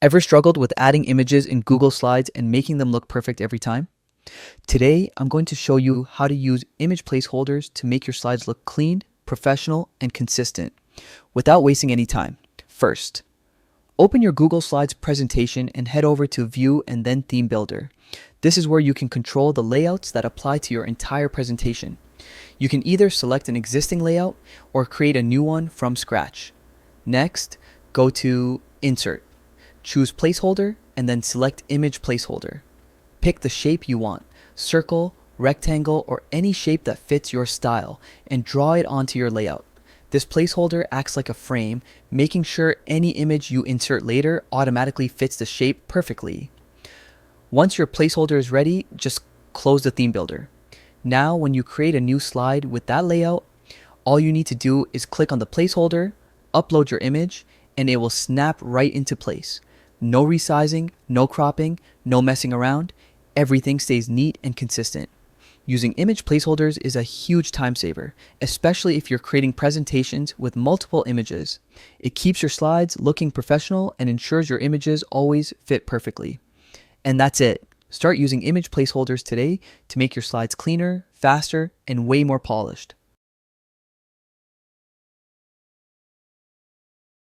Ever struggled with adding images in Google Slides and making them look perfect every time? Today, I'm going to show you how to use image placeholders to make your slides look clean, professional, and consistent without wasting any time. First, open your Google Slides presentation and head over to View and then Theme Builder. This is where you can control the layouts that apply to your entire presentation. You can either select an existing layout or create a new one from scratch. Next, go to Insert. Choose Placeholder and then select Image Placeholder. Pick the shape you want, circle, rectangle, or any shape that fits your style, and draw it onto your layout. This placeholder acts like a frame, making sure any image you insert later automatically fits the shape perfectly. Once your placeholder is ready, just close the theme builder. Now, when you create a new slide with that layout, all you need to do is click on the placeholder, upload your image, and it will snap right into place. No resizing, no cropping, no messing around. Everything stays neat and consistent. Using image placeholders is a huge time saver, especially if you're creating presentations with multiple images. It keeps your slides looking professional and ensures your images always fit perfectly. And that's it. Start using image placeholders today to make your slides cleaner, faster, and way more polished.